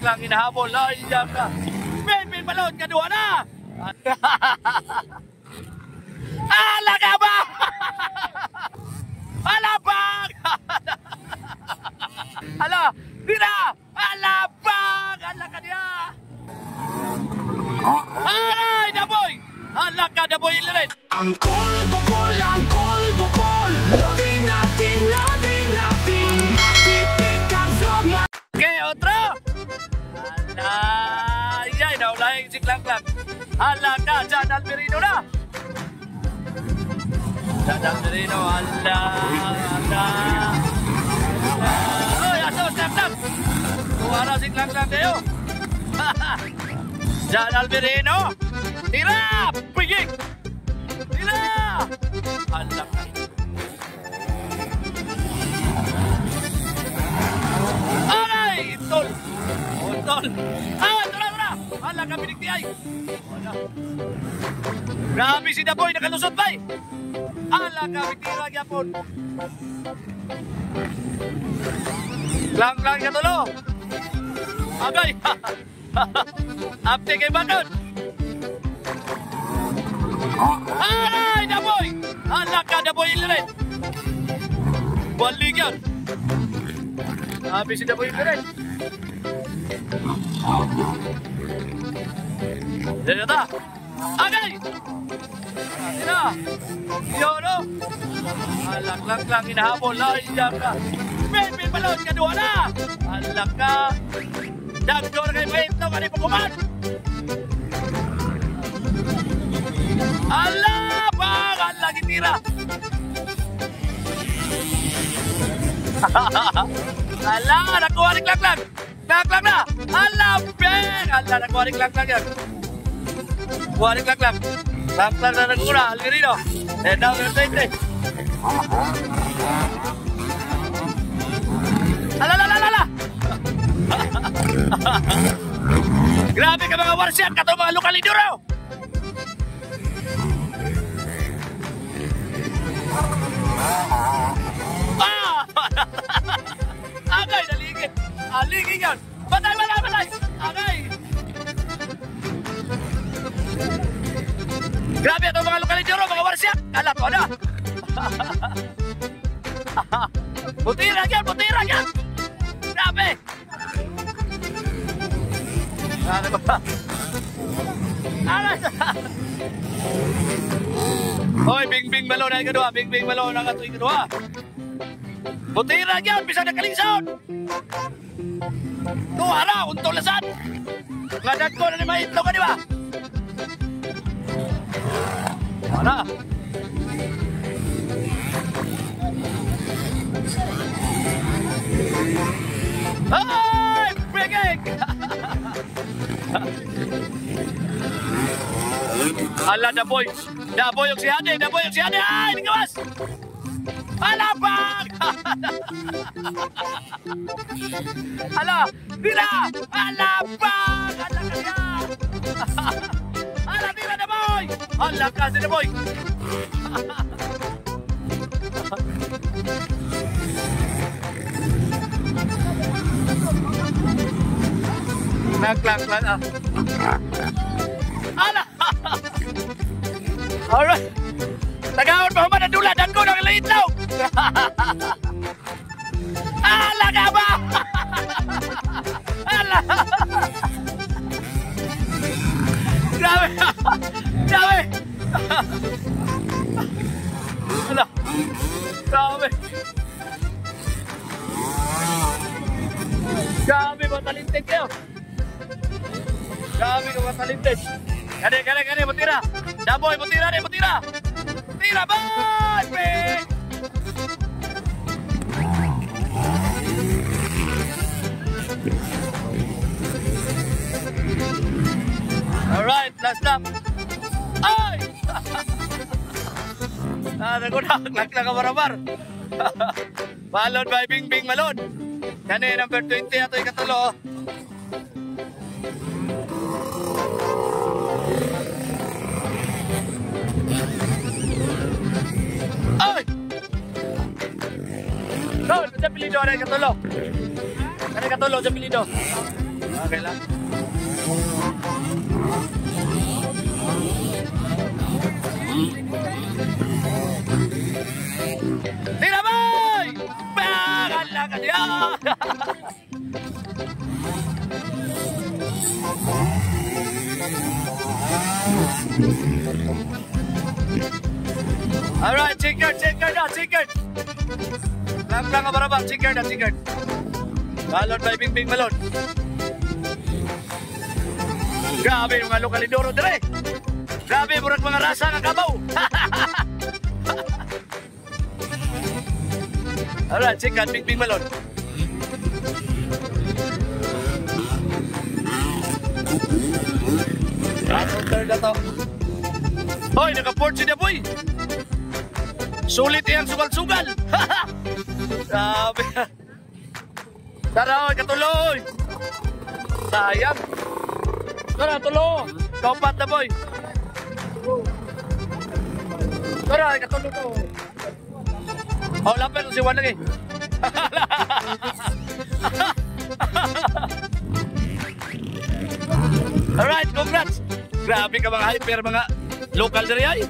Lang hinahabol. Ay, diyan ka. Bin balon, kadua na. Ala ka ba? Alabang! Ala, tira! Alabang! Ala ka niya! Ay, Daboy! Ala ka, Daboy ilirin! Angkol, bukol, lobby natin, titikang sobrang. Okay, otro! Ala, yay, naulahin si Klang-Klang. Ala ka, Jan Alberino na! Jan Alberino, ala. Oy, aso, Klang-Klang! Tuwara si Klang-Klang kayo! Jan Alberino! Tira! Piging! Tira! Ala ka. Aray! Tol! Oh, tol! Ah, tara! Ala ka, binigtiyay! Wala. Grabe si Daboy, nakalusot ba? Ala ka, bitira gyapon. Klang-Klang ka tulo! Agay! Apte kay Bakot! Aray, Daboy! Ala ka, Daboy ilirin! Balik yan! Grabe si Daboy ilirin! Dito ta! Agay! Tira! Yoro! Ala, Klang-Klang hinahabol! Ay, diyan ka! Bin balon, kadua na! Ala ka! Dagdor kay Paitlo, kani pukuman! Ala! Bagal lagi tira! Ala! Nakuha ni Klang-Klang! Klang-Klang na! Ala! Ben! Ala! Nakuha ni Klang-Klang yan! Nakuha ni Klang-Klang! Klang-Klang na nagkura! Algerino! Down yung 20! Ala! Grabe ka mga warsiyan! Kato mga lokal iduro! Agay, naligid! Aligid yan! Batay! Agay! Grabe ito mga lokal iduro, mga warsiyan! Alam ko na! Butira yan! Grabe! Ano ba? Hoy, Bing Balon ang kedua, Bing Balon ang ato'y kedua. Butira yan, bisa na kalingsod. Tuwara, untong lasan. Ngadag ko na ni Mahitlo ka, di ba? Wala. Ay! Bigig! Ala, Daboy yung si Hade! Ay, nagawas! Alabang! Ala, tira! Alabang! Ala ka niya! Ala, tira, Daboy! Ala ka si Daboy! Klang-Klang ah. Ala! Alright. Tagaon pa man ang dula. Dan ko ng Laitlaw. Ala ka ba? Ala! Grabe! Ala! Grabe mo talintig kayo. Grabe ko matalintig. Kani, butira. Daboy, butira. Butira, bye! Bing! Alright, last lap. Ay! Nagklang ka barabar. Balon by Bing Malon. Kani, number 20 ato ikatulo. Ay! Go, sa Pilipino. apelido, ano yung katulo? Ano yung katulo sa apelido? Okay lang. Tingnan boy! Bagal lang ka niya! Alright, chicken na, chicken! Lang ka barabang, chicken na, chicken. Balon by Bing Malon. Grabe yung mga lokalidoro dire. Grabe, murag mga rasa ng kabaw. Alright, chicken, Bing Malon. Counter na to. Hoy, naka-port siya boy. Sulit iyang sugal-sugal. Grabe. Tara, hoy, katuloy. Sayang. Tara, tulo. Kaupat na boy. Tara, katulo to. Oh, lapel si Juan lagi. Alright, congrats. Grabe ka mga hyper, mga local diri ay.